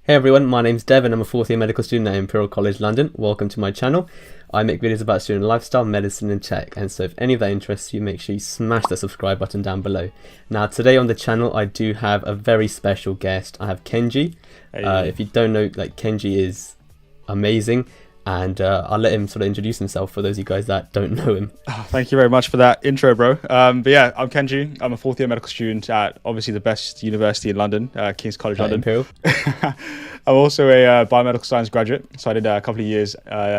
Hey everyone, my name's Dev and I'm a fourth year medical student at Imperial College London. Welcome to my channel. I make videos about student lifestyle, medicine and tech, and so if any of that interests you, make sure you smash the subscribe button down below. Now today on the channel I do have a very special guest. I have Kenji. Hey. If you don't know, Kenji is amazing, and I'll let him sort of introduce himself for those of you guys that don't know him. Oh, thank you very much for that intro, bro. But yeah, I'm Kenji. I'm a fourth year medical student at obviously the best university in London, King's College London. Imperial. I'm also a biomedical science graduate, so I did a couple of years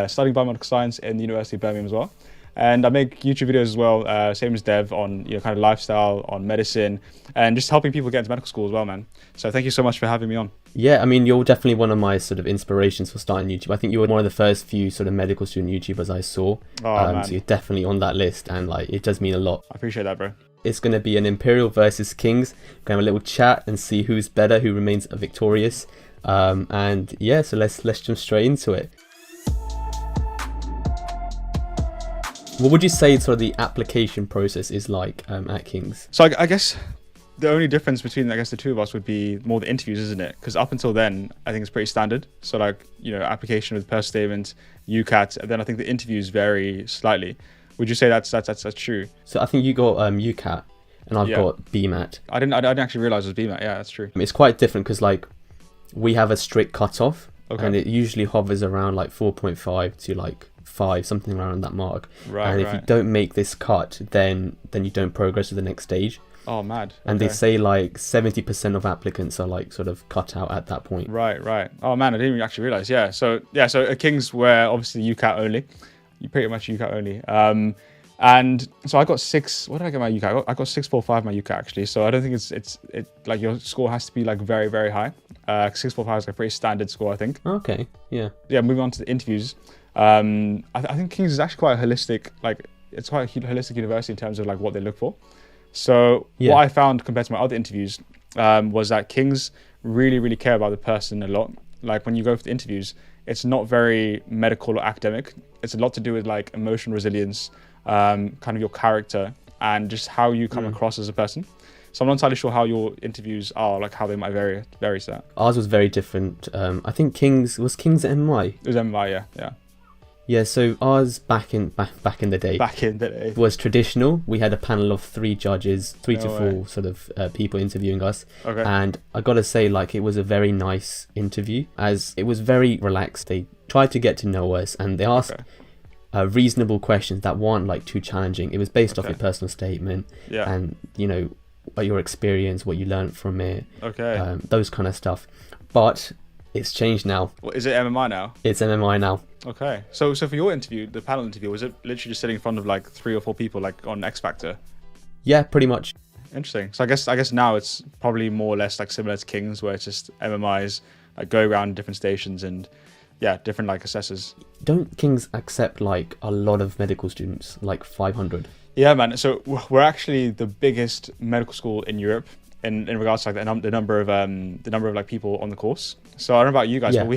studying biomedical science in the University of Birmingham as well. And I make YouTube videos as well, same as Dev, on kind of lifestyle, on medicine, and just helping people get into medical school as well, man. So thank you so much for having me on. Yeah, I mean, you're definitely one of my sort of inspirations for starting YouTube. I think you were one of the first few sort of medical student YouTubers I saw. Man. So you're definitely on that list, and it does mean a lot. I appreciate that, bro. It's going to be an Imperial versus Kings. We're going to have a little chat and see who's better, who remains victorious. And yeah, so let's jump straight into it. What would you say sort of the application process is like at King's? So I guess the only difference between the two of us would be more the interviews, isn't it? Because up until then, I think it's pretty standard. So application with personal statement, UCAT, and then I think the interviews vary slightly. Would you say that's true? So I think you got UCAT and I've got BMAT. I didn't actually realize it was BMAT. Yeah, that's true. It's quite different because we have a strict cutoff, okay, and it usually hovers around 4.5 to 5, something around that mark. Right. And if you don't make this cut, then you don't progress to the next stage. Oh, mad. Okay. And they say 70% of applicants are sort of cut out at that point. Right. Oh man, I didn't even actually realize. Yeah. So at King's, where obviously UCAT only, you pretty much UCAT only. And so I got 6. What did I get my UCAT? I got 645 my UCAT actually. So I don't think it's your score has to be very, very high. 645 is a pretty standard score, I think. Okay. Yeah. Yeah. Moving on to the interviews. I think King's is actually quite a holistic, it's quite a holistic university in terms of what they look for. So what I found compared to my other interviews was that King's really, really care about the person a lot. When you go for the interviews, it's not very medical or academic. It's a lot to do with emotional resilience, kind of your character and just how you come across as a person. So I'm not entirely sure how your interviews are, how they might vary to that. Ours was very different. I think King's at MI. It was MI, yeah. Yeah, so ours back in the day was traditional. We had a panel of 3 judges, 3 to 4 sort of people interviewing us. Okay. And I gotta say, it was a very nice interview, as it was very relaxed. They tried to get to know us, and they asked reasonable questions that weren't too challenging. It was based off your personal statement, and your experience, what you learned from it, those kind of stuff. But it's changed now. What, is it MMI now? It's MMI now. Okay. So for your interview, the panel interview, was it literally just sitting in front of 3 or 4 people on X Factor? Yeah, pretty much. Interesting. So I guess now it's probably more or less similar to King's, where it's just MMIs go around different stations and different assessors. Don't King's accept a lot of medical students, 500? Yeah, man. So we're actually the biggest medical school in Europe in regards to the number of people on the course. So I don't know about you guys, but we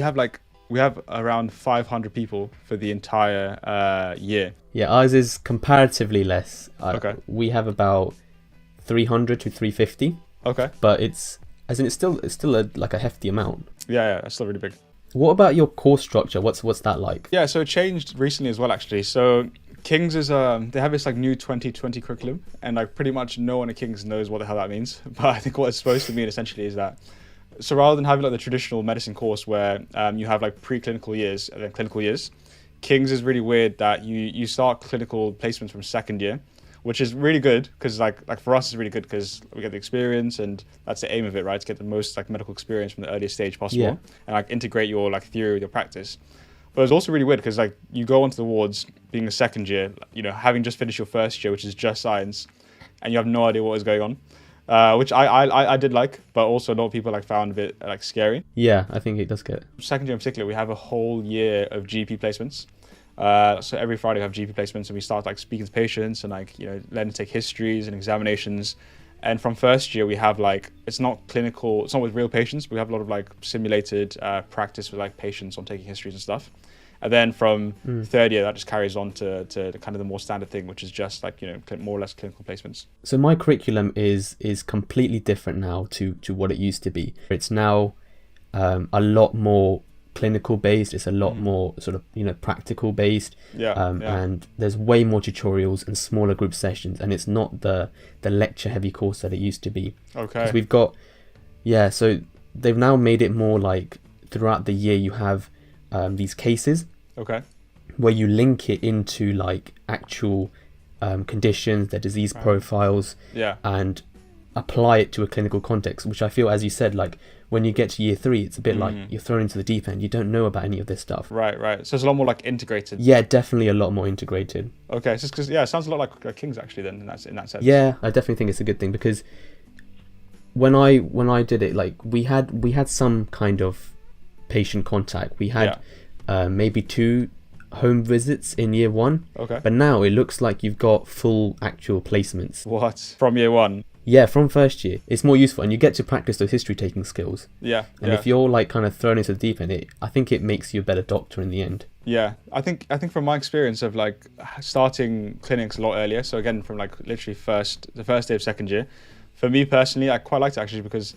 have around 500 people for the entire year. Yeah, ours is comparatively less. Okay. We have about 300 to 350. Okay. But it's still a hefty amount. Yeah, that's still really big. What about your course structure? What's that like? Yeah, so it changed recently as well, actually. So King's is they have this new 2020 curriculum, and pretty much no one at King's knows what the hell that means. But I think what it's supposed to mean essentially is that, so rather than having the traditional medicine course where you have preclinical years and then clinical years, King's is really weird that you start clinical placements from second year, which is really good because for us it's really good because we get the experience, and that's the aim of it, right? To get the most medical experience from the earliest stage possible, and integrate your theory with your practice. But it's also really weird because you go onto the wards being a second year, having just finished your first year, which is just science, and you have no idea what is going on, which I did but also a lot of people found a bit scary. Yeah, I think it does get. Second year in particular, we have a whole year of GP placements. So every Friday we have GP placements, and we start speaking to patients and learning to take histories and examinations. And from first year we have it's not clinical, it's not with real patients, but we have a lot of simulated practice with patients on taking histories and stuff. And then from third year, that just carries on to kind of the more standard thing, which is just like, more or less clinical placements. So my curriculum is completely different now to what it used to be. It's now a lot more clinical based. It's a lot more sort of, you know, practical based. And there's way more tutorials and smaller group sessions, and it's not the lecture heavy course that it used to be. Because we've got, so they've now made it more like throughout the year you have these cases where you link it into like actual conditions, their disease profiles, and apply it to a clinical context, which I feel, as you said, like when you get to year 3, it's a bit like you're thrown into the deep end. You don't know about any of this stuff. Right. So it's a lot more like integrated. Yeah, definitely a lot more integrated. Okay, so because it sounds a lot like King's actually then in that sense. Yeah, I definitely think it's a good thing, because when I did it, like we had some kind of patient contact. We had maybe 2 home visits in year 1. But now it looks like you've got full actual placements. What? From year 1? Yeah, from first year. It's more useful, and you get to practice those history taking skills. And if you're like kind of thrown into the deep end, I think it makes you a better doctor in the end. Yeah, I think from my experience of like starting clinics a lot earlier, so again from like literally the first day of second year, for me personally, I quite liked it actually, because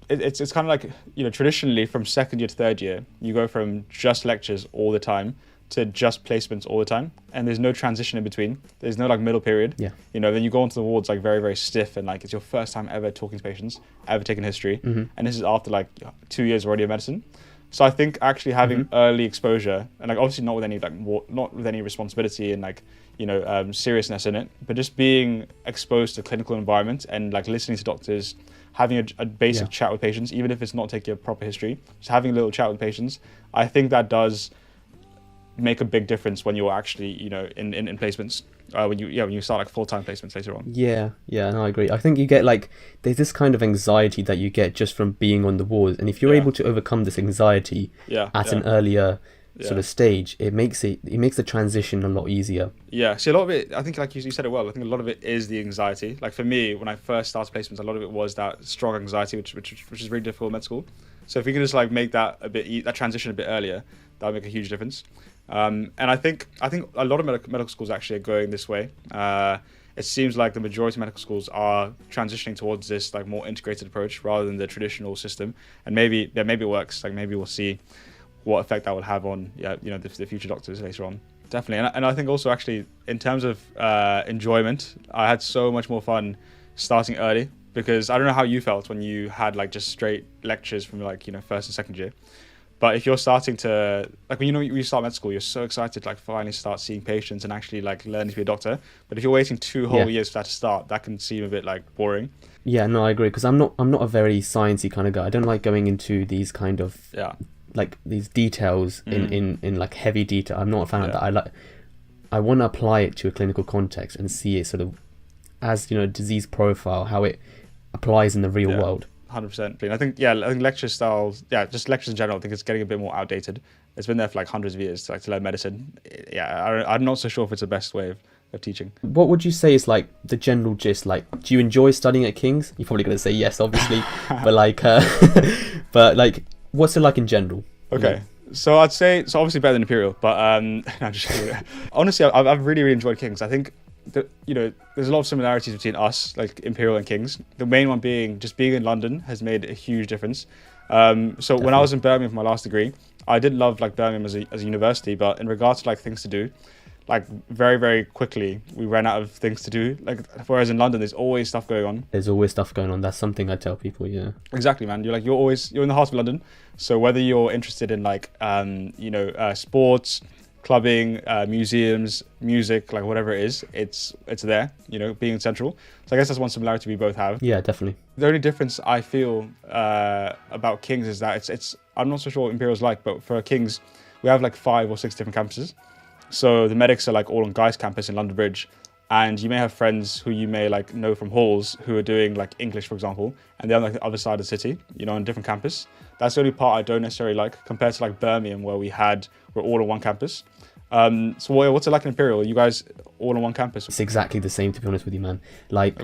it's kind of like, you know, traditionally from second year to third year, you go from just lectures all the time to just placements all the time, and there's no transition in between. There's no like middle period. You know, then you go onto the wards like very, very stiff, and like it's your first time ever talking to patients, ever taking history, and this is after like 2 years already of medicine. So I think actually having early exposure, and like obviously not with any responsibility and like, you know, seriousness in it, but just being exposed to clinical environment and like listening to doctors, having a basic chat with patients, even if it's not taking a proper history, just having a little chat with patients, I think that does make a big difference when you're actually, you know, in placements, when you start like full-time placements later on. No, I agree. I think you get like, there's this kind of anxiety that you get just from being on the wards, and if you're able to overcome this anxiety at an earlier sort of stage, it makes the transition a lot easier. See, a lot of it, I think like you said it well, I think a lot of it is the anxiety. Like for me, when I first started placements, a lot of it was that strong anxiety, which is really difficult in med school. So if we can just like make that that transition a bit earlier, that would make a huge difference. And I think a lot of medical schools actually are going this way. It seems like the majority of medical schools are transitioning towards this like more integrated approach rather than the traditional system. And maybe it works. Like maybe we'll see what effect that will have on the future doctors later on. Definitely. And I think also actually in terms of enjoyment, I had so much more fun starting early, because I don't know how you felt when you had like just straight lectures from like, you know, first and second year. But if you're starting to, like, when you start med school, you're so excited to like finally start seeing patients and actually like learning to be a doctor. But if you're waiting 2 whole years for that to start, that can seem a bit like boring. Yeah, no, I agree, because I'm not a very sciencey kind of guy. I don't like going into these kind of like these details in like heavy detail. I'm not a fan of that. I want to apply it to a clinical context and see it sort of as, you know, disease profile, how it applies in the real world. 100%. I think lecture styles, just lectures in general, I think it's getting a bit more outdated. It's been there for like hundreds of years to learn medicine. I'm not so sure if it's the best way of teaching. What would you say is like the general gist? Like, do you enjoy studying at King's? You're probably going to say yes, obviously, but like, what's it like in general? Okay. So I'd say it's obviously better than Imperial, but no, just kidding. Honestly, I've really, really enjoyed King's. I think that, you know, there's a lot of similarities between us, like Imperial and King's. The main one being just being in London has made a huge difference. So when I was in Birmingham for my last degree, I did love like Birmingham as a university, but in regards to like things to do, like very, very quickly we ran out of things to do. Like whereas in London, there's always stuff going on. There's always stuff going on. That's something I tell people. Yeah. Exactly, man. You're in the heart of London. So whether you're interested in like sports, clubbing, museums, music, like whatever it is, it's there, you know, being central. So I guess that's one similarity we both have. Yeah, definitely. The only difference I feel about King's is that it's I'm not so sure what Imperial's like, but for King's, we have like 5 or 6 different campuses. So the medics are like all on Guy's campus in London Bridge. And you may have friends who you may like know from halls who are doing like English, for example, and they're on like the other side of the city, you know, on a different campus. That's the only part I don't necessarily like compared to like Birmingham, where we're all on one campus. So what's it like in Imperial? Are you guys all on one campus? It's exactly the same, to be honest with you, man. Like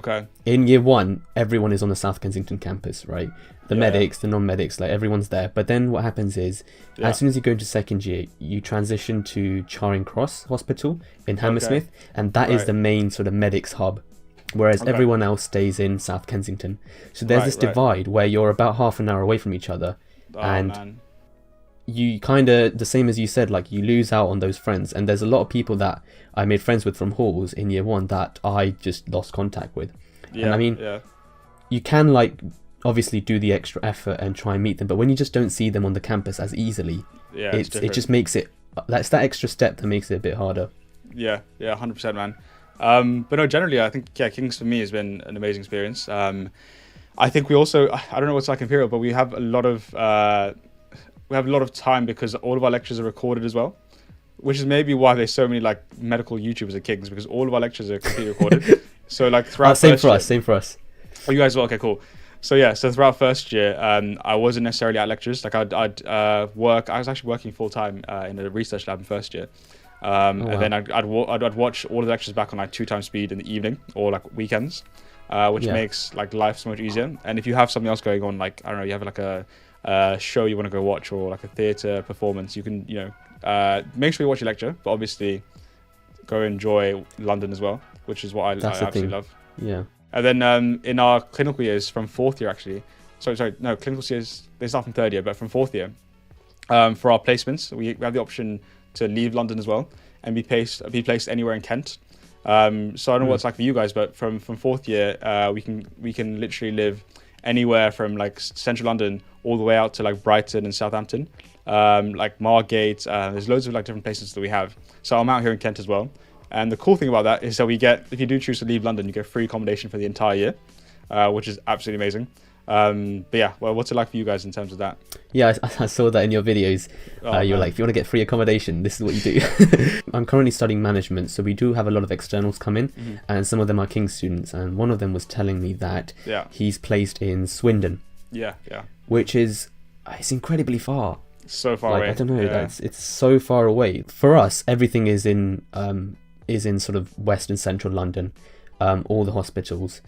in year 1, everyone is on the South Kensington campus, right? The medics, the non-medics, like everyone's there. But then what happens is, as soon as you go into second year, you transition to Charing Cross Hospital in Hammersmith, and that is the main sort of medics hub, whereas everyone else stays in South Kensington. So there's this divide where you're about half an hour away from each other, Oh, and man. you kind of, the same as you said, like you lose out on those friends. And there's a lot of people that I made friends with from halls in year one that I just lost contact with. Yeah, and I mean, yeah. you can like obviously do the extra effort and try and meet them, but when you just don't see them on the campus as easily, Yeah, it just makes it, that's that extra step that makes it a bit harder. Yeah, 100%, man. But no, generally, I think Kings for me has been an amazing experience. I think we also, I don't know what's like Imperial, but we have a lot of time because all of our lectures are recorded as well, which is maybe why there's so many like medical YouTubers at Kings, because all of our lectures are completely recorded. So like throughout same for us. Oh, you guys well, okay, cool. So yeah, so throughout first year, I wasn't necessarily at lectures. Like I'd work. I was actually working full time in a research lab in first year. And then I'd watch all the lectures back on like 2x speed in the evening or like weekends, which makes like life so much easier. And if you have something else going on, like I don't know, you have like a show you want to go watch or like a theatre performance, you can make sure you watch your lecture, but obviously go enjoy London as well, which is what I absolutely love. Yeah. And then in our clinical years from fourth year, actually, clinical years, they start from third year, but from fourth year, for our placements, we have the option to leave London as well and be placed anywhere in Kent. So I don't know what it's like for you guys, but from fourth year, we can literally live anywhere from like central London all the way out to like Brighton and Southampton, like Margate. There's loads of like different places that we have. So I'm out here in Kent as well. And the cool thing about that is that we get, if you do choose to leave London, you get free accommodation for the entire year, which is absolutely amazing. But yeah, well, what's it like for you guys in terms of that? Yeah, I saw that in your videos. You're like, if you want to get free accommodation, this is what you do. I'm currently studying management, so we do have a lot of externals come in, and some of them are King's students. And one of them was telling me that he's placed in Swindon. Yeah. Which is, it's incredibly far. So far away. I don't know. It's so far away. For us, everything is in sort of west and central London. All the hospitals.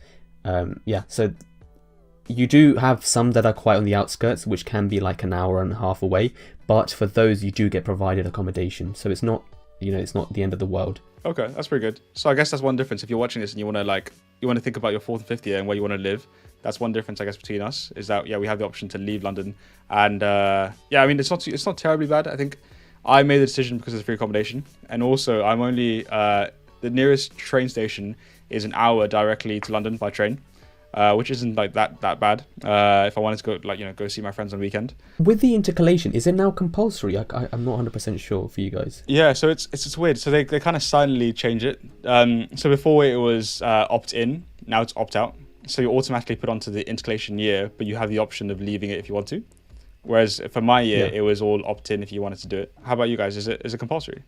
So you do have some that are quite on the outskirts, which can be like an hour and a half away. But for those, you do get provided accommodation. So it's not, it's not the end of the world. Okay, that's pretty good. So I guess that's one difference. If you're watching this and you want to think about your fourth and fifth year and where you want to live, that's one difference, I guess, between us, is that, we have the option to leave London. And I mean, it's not terribly bad. I think I made the decision because it's free accommodation. And also, I'm only, the nearest train station is an hour directly to London by train. Which isn't like that bad. If I wanted to go go see my friends on the weekend. With the intercalation, is it now compulsory? I'm not 100% sure for you guys. Yeah, so it's weird. So they kind of silently change it. So before it was opt in, now it's opt out. So you're automatically put onto the intercalation year, but you have the option of leaving it if you want to. Whereas for my year, it was all opt in if you wanted to do it. How about you guys? Is it compulsory?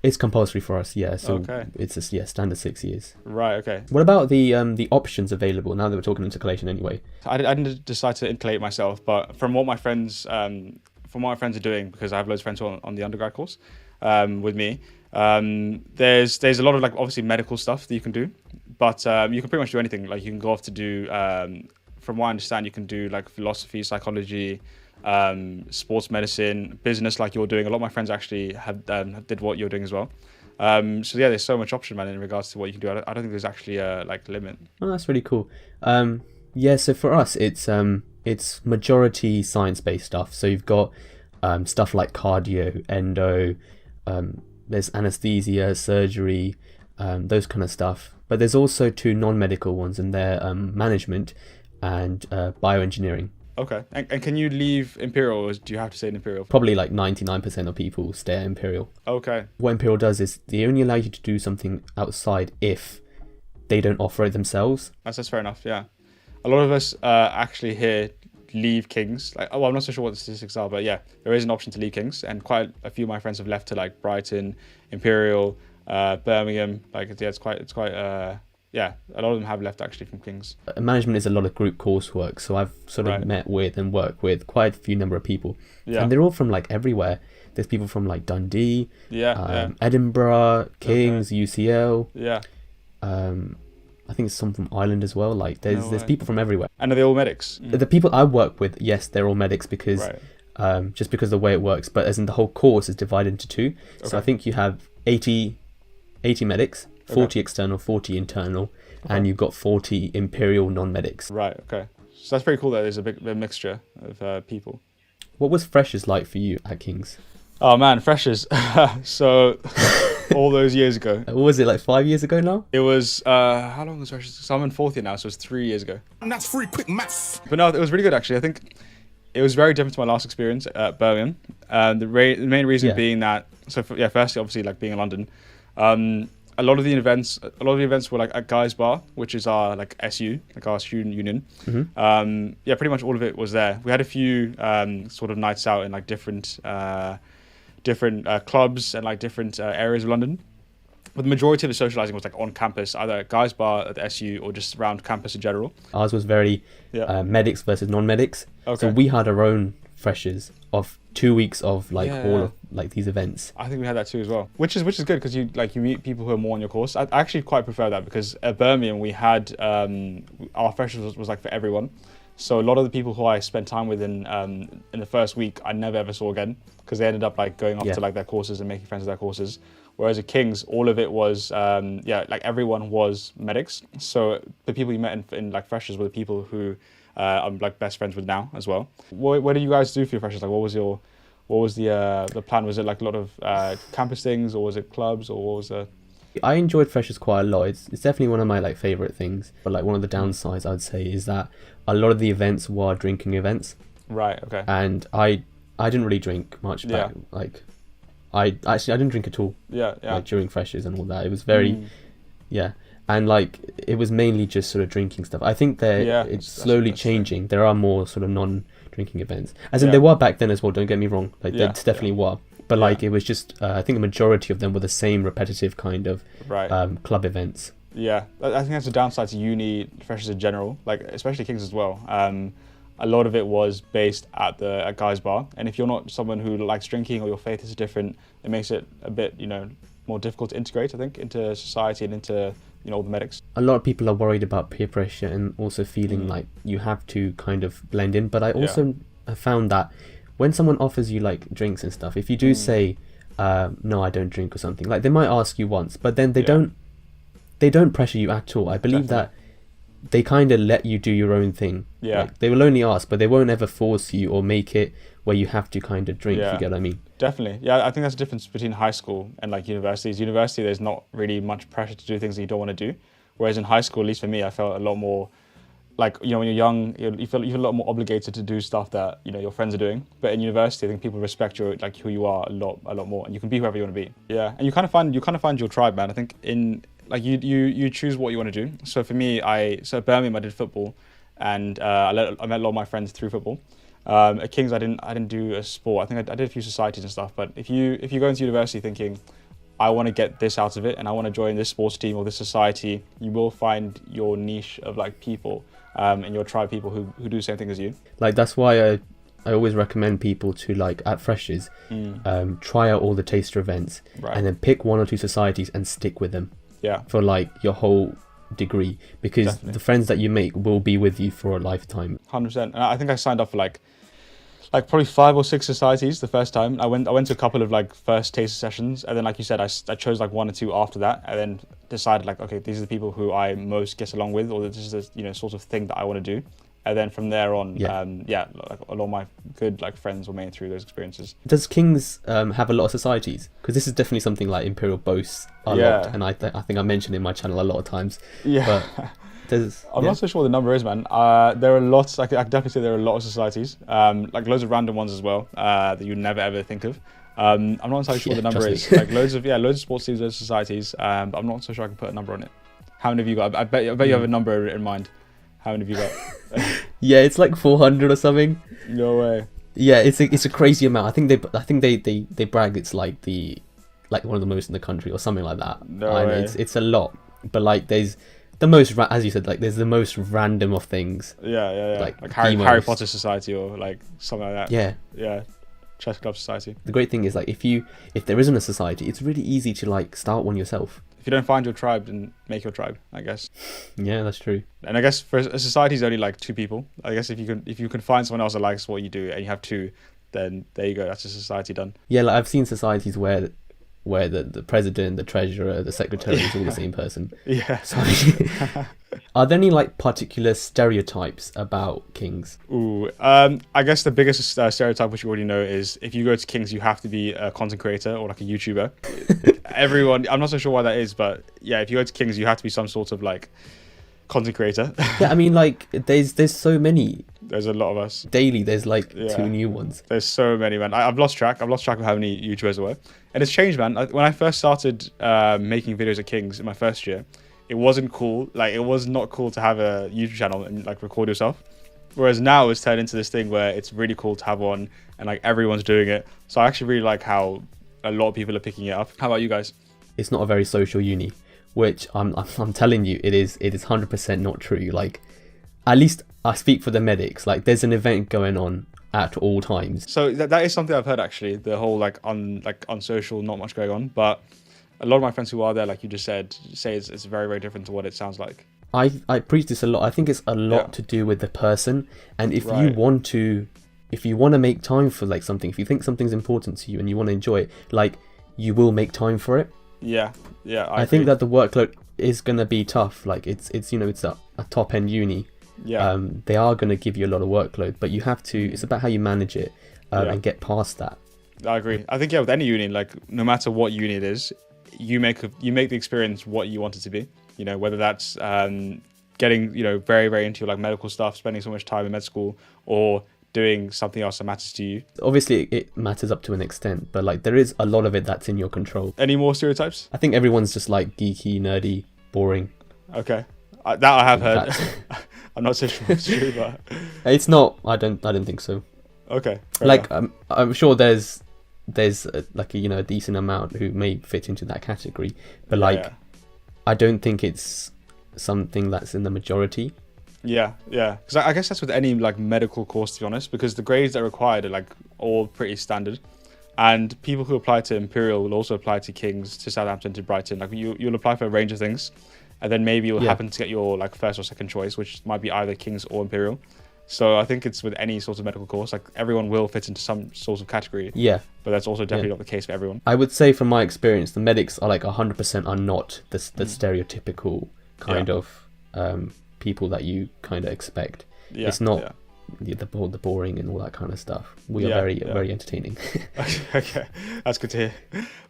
It's compulsory for us, yeah. So it's standard 6 years. Right. Okay. What about the options available now that we're talking intercalation anyway? I didn't decide to intercalate myself, but from what my friends are doing, because I have loads of friends on the undergrad course with me, there's a lot of like obviously medical stuff that you can do, but you can pretty much do anything. Like you can go off to do, from what I understand, you can do like philosophy, psychology, sports medicine, business, like you're doing. A lot of my friends actually did what you're doing as well. So yeah, there's so much option, man, in regards to what you can do. I don't think there's actually a limit. Oh, that's really cool. So for us, it's majority science-based stuff. So you've got stuff like cardio, endo, there's anesthesia, surgery, those kind of stuff. But there's also 2 non-medical ones, and they're management and bioengineering. Okay. And can you leave Imperial, or do you have to stay in Imperial? Probably like 99% of people stay at Imperial. Okay. What Imperial does is they only allow you to do something outside if they don't offer it themselves. That's fair enough, yeah. A lot of us actually here leave Kings. I'm not so sure what the statistics are, but yeah, there is an option to leave Kings, and quite a few of my friends have left to like Brighton, Imperial, Birmingham. It's quite yeah, a lot of them have left actually from King's. Management is a lot of group coursework, so I've sort of met with and worked with quite a few number of people. Yeah. And they're all from like everywhere. There's people from like Dundee, Edinburgh, King's, UCL. Yeah. I think some from Ireland as well. Like there's people from everywhere. And are they all medics? The people I work with, yes, they're all medics because just because of the way it works. But as in the whole course is divided into 2. Okay. So I think you have 80 medics. 40 external, 40 internal, and you've got 40 Imperial non-medics. Right, okay. So that's pretty cool that there's a big mixture of people. What was freshers like for you at King's? Oh man, freshers. So all those years ago. What was it, like 5 years ago now? It was how long was freshers? So I'm in fourth year now, so it's 3 years ago. And that's free quick maths. But no, it was really good actually. I think it was very different to my last experience at Birmingham. The main reason being that, firstly, obviously, like being in London, a lot of the events were like at Guy's Bar, which is our like SU, like our student union. Pretty much all of it was there. We had a few sort of nights out in like different clubs and like different areas of London. But the majority of the socializing was like on campus, either at Guy's Bar at the SU or just around campus in general. Ours was very medics versus non-medics. Okay. So we had our own freshers of 2 weeks of like all of like these events. I think we had that too as well, which is good because you meet people who are more on your course. I actually quite prefer that because at Birmingham we had our freshers was like for everyone. So a lot of the people who I spent time with in the first week I never ever saw again because they ended up like going off to like their courses and making friends with their courses. Whereas at King's, all of it was, like everyone was medics. So the people you met in like freshers were the people who I'm like best friends with now as well. What did you guys do for your freshers? Like, what was the plan? Was it like a lot of campus things, or was it clubs, or what was the? I enjoyed freshers quite a lot. It's definitely one of my like favorite things. But like one of the downsides I'd say is that a lot of the events were drinking events. Right. Okay. And I didn't really drink much back. Like I didn't drink at all. Yeah. Like during freshers and all that. It was very and like it was mainly just sort of drinking stuff. I think it's slowly changing. There are more sort of non-drinking events, as in there were back then as well. Don't get me wrong. Like there definitely were, but like it was just I think the majority of them were the same repetitive kind of club events. Yeah, I think that's the downside to uni freshers in general, like especially King's as well. A lot of it was based at Guy's Bar, and if you're not someone who likes drinking or your faith is different, it makes it a bit more difficult to integrate, I think, into society and into all the medics. A lot of people are worried about peer pressure and also feeling like you have to kind of blend in. But I also have found that when someone offers you like drinks and stuff, if you do say, no, I don't drink or something, like they might ask you once, but then they don't pressure you at all. I believe that they kind of let you do your own thing. Yeah. Like, they will only ask, but they won't ever force you or make it where you have to kind of drink, if you get what I mean. Definitely. Yeah, I think that's the difference between high school and like universities. University, there's not really much pressure to do things that you don't want to do. Whereas in high school, at least for me, I felt a lot more like, when you're young, you feel a lot more obligated to do stuff that, your friends are doing. But in university, I think people respect your, like who you are a lot more, and you can be whoever you want to be. Yeah. And you kind of find your tribe, man. I think like you choose what you want to do. So for me, at Birmingham I did football, and I met a lot of my friends through football. At King's I didn't do a sport. I think I did a few societies and stuff. But if you go into university thinking, I want to get this out of it and I want to join this sports team or this society, you will find your niche of like people and your tribe, people who do the same thing as you. Like that's why I always recommend people to, like, at freshers, try out all the taster events and then pick 1 or 2 societies and stick with them. Yeah. For like your whole degree, because the friends that you make will be with you for a lifetime. 100%. And I think I signed up for like probably 5 or 6 societies the first time. I went to a couple of like first taster sessions, and then like you said, I chose like 1 or 2 after that, and then decided like, okay, these are the people who I most get along with, or this is the sort of thing that I want to do. And then from there on, like a lot of my good like friends were made through those experiences. Does King's have a lot of societies? Because this is definitely something like Imperial boasts a lot, and I think I mentioned in my channel a lot of times. Yeah. But I'm not so sure what the number is, man. There are lots. I can definitely say there are a lot of societies, like loads of random ones as well that you'd never ever think of. I'm not entirely sure what the number is. Like loads of sports teams, loads of societies, but I'm not so sure I can put a number on it. How many have you got? I bet you have a number in mind. How many have you got? Yeah, it's like 400 or something. No way. Yeah, it's a crazy amount. I think they brag it's like one of the most in the country or something like that. No way. It's a lot, but like there's the most, as you said, like there's the most random of things. Yeah. Like Harry Potter Society or like something like that. Yeah. Chess Club Society. The great thing is like if there isn't a society, it's really easy to like start one yourself. If you don't find your tribe, then make your tribe, I guess. Yeah, that's true. And I guess for a society is only like 2 people. I guess if you can find someone else that likes what you do and you have 2, then there you go. That's a society done. Yeah, like I've seen societies where where the president, the treasurer, the secretary is all the same person. Yeah. So, are there any like particular stereotypes about kings? Ooh, I guess the biggest stereotype, which you already know, is if you go to Kings, you have to be a content creator or like a YouTuber. Everyone, I'm not so sure why that is, but yeah, if you go to Kings, you have to be some sort of like content creator. Yeah, I mean, like there's so many. There's a lot of us. Daily, there's like 2 new ones. There's so many, man. I've lost track. I've lost track of how many YouTubers there were. And it's changed, man. When I first started making videos at Kings in my first year, it wasn't cool. Like, it was not cool to have a YouTube channel and like record yourself. Whereas now it's turned into this thing where it's really cool to have one and like everyone's doing it. So I actually really like how a lot of people are picking it up. How about you guys? It's not a very social uni, which I'm telling you, it is 100% not true. Like, at least I speak for the medics. Like, there's an event going on at all times. So that is something I've heard, actually. The whole like on social, not much going on. But a lot of my friends who are there, like you just said, say it's very, very different to what it sounds like. I preach this a lot. I think it's a lot to do with the person. And if you want to make time for like something, if you think something's important to you and you want to enjoy it, like, you will make time for it. Yeah. I think that the workload is gonna be tough. Like, it's a top end uni. Yeah. They are going to give you a lot of workload, but you have to. It's about how you manage it and get past that. I agree. I think with any uni, like no matter what uni it is, you make the experience what you want it to be. You know, whether that's getting very, very into like medical stuff, spending so much time in med school, or doing something else that matters to you. Obviously, it matters up to an extent, but like there is a lot of it that's in your control. Any more stereotypes? I think everyone's just like geeky, nerdy, boring. Okay, that I have heard. I'm not so sure it's true, but it's not. I don't think so. Okay. Like I'm sure there's a decent amount who may fit into that category, but I don't think it's something that's in the majority. Yeah. Because I guess that's with any like medical course, to be honest, because the grades that are required are like all pretty standard, and people who apply to Imperial will also apply to King's, to Southampton, to Brighton. Like you'll apply for a range of things. And then maybe you'll happen to get your like first or second choice, which might be either King's or Imperial. So I think it's with any sort of medical course, like everyone will fit into some sort of category. Yeah. But that's also definitely not the case for everyone. I would say from my experience, the medics are like 100% are not the stereotypical kind of people that you kind of expect. Yeah. It's not the boring and all that kind of stuff. We are very entertaining. Okay, that's good to hear.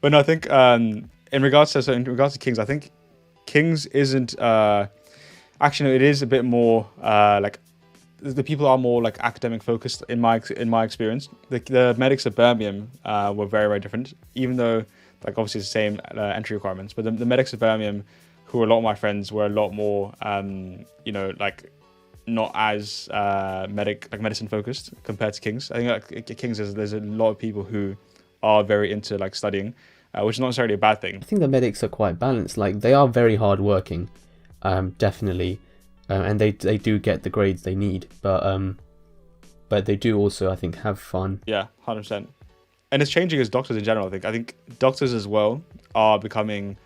But no, I think in regards to King's, I think King's isn't actually, no, it is a bit more like the people are more like academic focused in my experience. The medics at Birmingham were very, very different, even though like obviously it's the same entry requirements, but the medics at Birmingham, who were a lot of my friends, were a lot more like not as medicine focused compared to King's. I think like at King's there's a lot of people who are very into like studying, which is not necessarily a bad thing. I think the medics are quite balanced. Like, they are very hard working, definitely, and they do get the grades they need. But they do also, I think, have fun. Yeah, 100%. And it's changing as doctors in general. I think doctors as well are becoming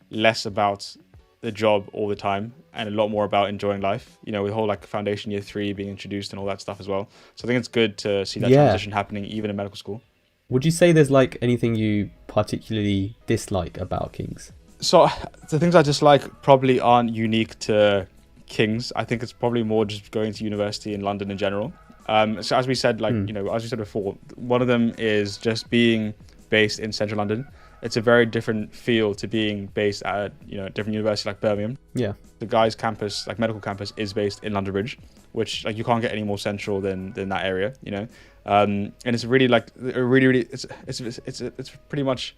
less about the job all the time and a lot more about enjoying life. You know, with the whole like foundation year 3 being introduced and all that stuff as well. So I think it's good to see that transition happening even in medical school. Would you say there's like anything you particularly dislike about King's? So the things I dislike probably aren't unique to King's. I think it's probably more just going to university in London in general. So as we said, like, as we said before, one of them is just being based in central London. It's a very different feel to being based at, a different university like Birmingham. Yeah. The Guy's campus, like medical campus, is based in London Bridge, which like you can't get any more central than that area, and it's really like it's pretty much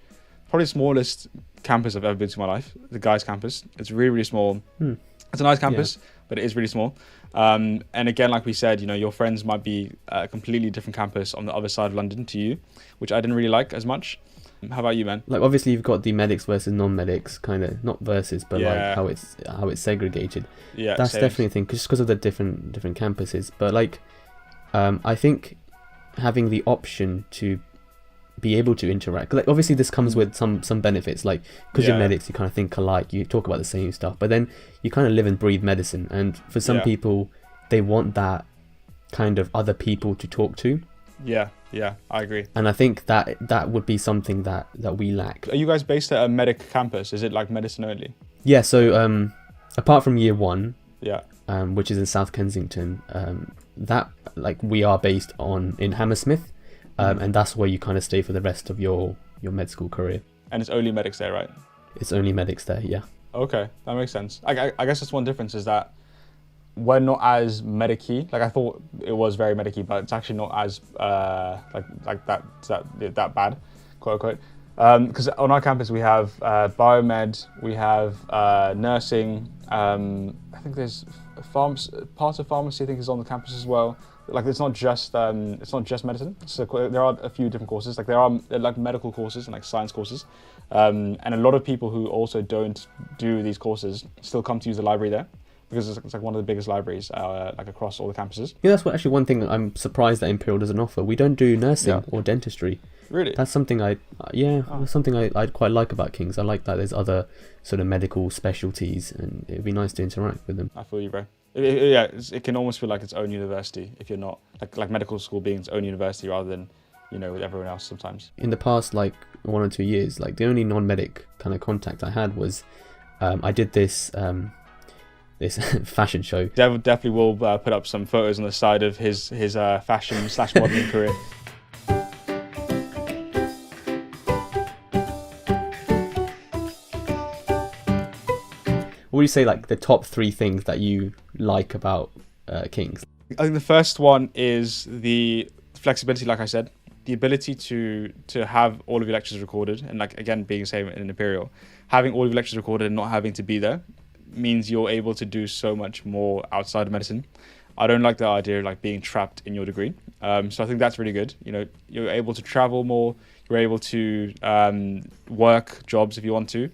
probably the smallest campus I've ever been to in my life. The Guy's campus, it's really, really small. It's a nice campus, but it is really small. And again, like we said, your friends might be a completely different campus on the other side of London to you, which I didn't really like as much. How about you, man? Like, obviously you've got the medics versus non-medics, kind of, not versus, but like how it's segregated. Yeah, that's definitely a thing, just because of the different campuses. But like, I think having the option to be able to interact, like obviously this comes with some benefits, like because you're medics, you kind of think alike, you talk about the same stuff, but then you kind of live and breathe medicine, and for some people they want that kind of other people to talk to. Yeah, I agree. And I think that would be something that we lack. Are you guys based at a medic campus? Is it like medicine only? Yeah, so apart from year one, Yeah. which is in South Kensington, that like we are based in Hammersmith, and that's where you kind of stay for the rest of your med school career. And it's only medics there, right? It's only medics there, yeah. Okay, that makes sense. I guess that's one difference is that we're not as medic-y. Like I thought it was very medic-y, but it's actually not as like that bad, quote unquote. Because on our campus we have biomed, we have nursing. I think there's part of pharmacy. I think is on the campus as well. Like it's not just medicine. So there are a few different courses. Like there are like medical courses and like science courses, and a lot of people who also don't do these courses still come to use the library there because it's like one of the biggest libraries like across all the campuses. Yeah, that's actually one thing I'm surprised that Imperial doesn't offer. We don't do nursing or dentistry. Really? That's something I'd quite like about King's. I like that there's other sort of medical specialties, and it'd be nice to interact with them. I feel you, bro. It can almost feel like its own university if you're not like medical school being its own university rather than with everyone else sometimes. In the past like 1 or 2 years, like the only non-medic kind of contact I had was I did this this fashion show. Dev definitely will put up some photos on the side of his fashion / modeling career. What would you say like the top 3 things that you like about King's? I think the first one is the flexibility, like I said, the ability to have all of your lectures recorded, and like again being the same in Imperial, having all of your lectures recorded and not having to be there means you're able to do so much more outside of medicine. I don't like the idea of like being trapped in your degree. So I think that's really good. You're able to travel more, you're able to work jobs if you want to,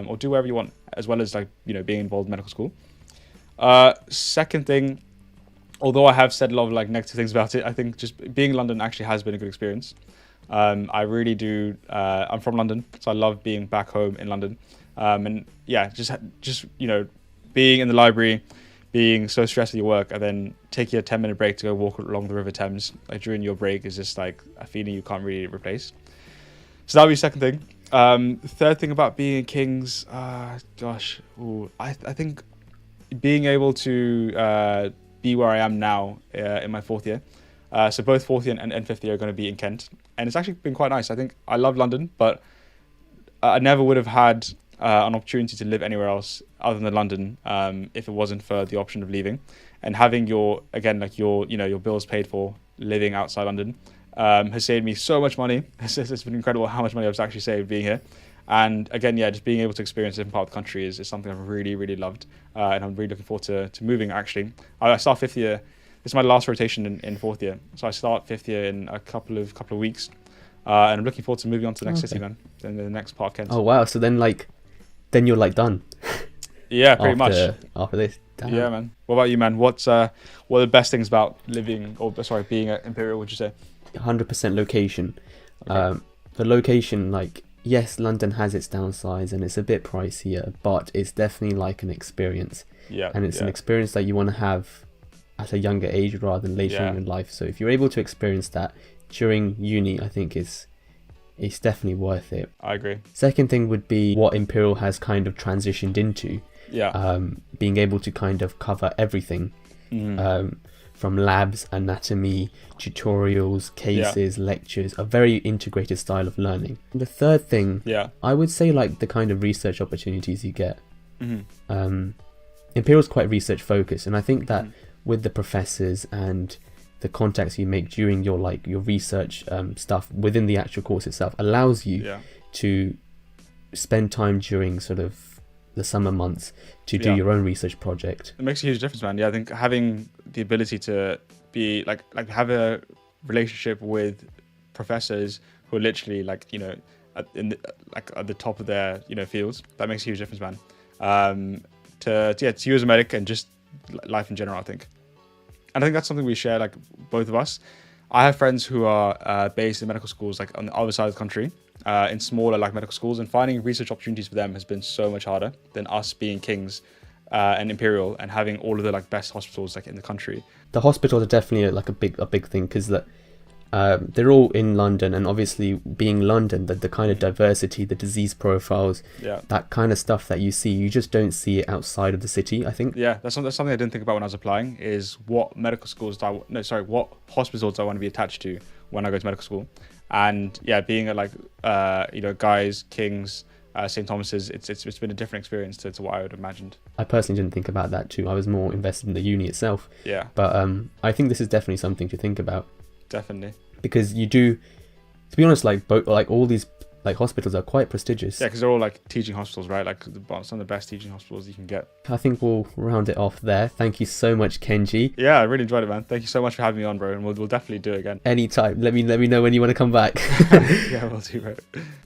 or do whatever you want, as well as like being involved in medical school. Second thing, although I have said a lot of like negative things about it, I think just being in London actually has been a good experience. I really do. I'm from London, so I love being back home in London. And yeah, just being in the library, being so stressed with your work, and then taking a 10-minute break to go walk along the River Thames like during your break is just like a feeling you can't really replace. So that would be the second thing. Third thing about being in King's, I think being able to be where I am now in my 4th year. So both 4th year and 5th year are going to be in Kent, and it's actually been quite nice. I think I love London, but I never would have had an opportunity to live anywhere else other than London if it wasn't for the option of leaving, and having your bills paid for living outside London has saved me so much money. It's been incredible how much money I've actually saved being here. And again, just being able to experience a different part of the country is something I've really, really loved, and I'm really looking forward to moving. Actually, I start 5th year. This is my last rotation in 4th year, so I start 5th year in a couple of weeks, and I'm looking forward to moving on to the next city, man, in the next part of Kent. Oh wow! So then you're like done. Yeah, pretty much. After this. Damn. Yeah, man. What about you, man? What are the best things about being at Imperial, would you say? 100% location. Okay. The location, like, yes, London has its downsides and it's a bit pricier, but it's definitely like an experience. Yeah. And it's an experience that you want to have at a younger age rather than later in life. So if you're able to experience that during uni, I think it's definitely worth it. I agree. Second thing would be what Imperial has kind of transitioned into. Yeah. Being able to kind of cover everything. From labs, anatomy, tutorials, cases, lectures, a very integrated style of learning. And the third thing, I would say like the kind of research opportunities you get. Imperial's quite research focused, and I think that with the professors and the contacts you make during your research stuff within the actual course itself allows you to spend time during sort of the summer months to do your own research project. It makes a huge difference, man. Yeah, I think having the ability to be like have a relationship with professors who are literally at the top of their fields, that makes a huge difference, man. To you as a medic and just life in general, I think. And I think that's something we share, like both of us. I have friends who are based in medical schools like on the other side of the country, in smaller medical schools, and finding research opportunities for them has been so much harder than us being King's and Imperial and having all of the best hospitals in the country. The hospitals are definitely a big thing, because They're all in London, and obviously being London, the kind of diversity, the disease profiles, that kind of stuff that you see, you just don't see it outside of the city, I think. Yeah, that's something I didn't think about when I was applying, is what what hospitals I want to be attached to when I go to medical school. And yeah, being at like, Guy's, King's, St. Thomas's, it's been a different experience to what I would have imagined. I personally didn't think about that too. I was more invested in the uni itself. Yeah. But I think this is definitely something to think about. Definitely. Because you do, to be honest, like all these like hospitals are quite prestigious. Yeah, because they're all like teaching hospitals, right? Like some of the best teaching hospitals you can get. I think we'll round it off there. Thank you so much, Kenji. Yeah, I really enjoyed it, man. Thank you so much for having me on, bro. And we'll definitely do it again. Anytime. Let me know when you want to come back. Yeah, we'll do, bro.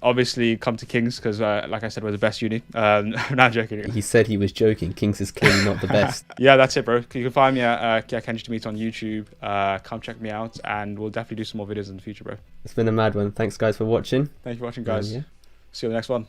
Obviously, come to King's because, like I said, we're the best uni. Not joking. He said he was joking. King's is clearly not the best. Yeah, that's it, bro. You can find me at Kenji Tomita on YouTube. Come check me out, and we'll definitely do some more videos in the future, bro. It's been a mad one. Thanks, guys, for watching. Thank you for watching, guys. See you on the next one.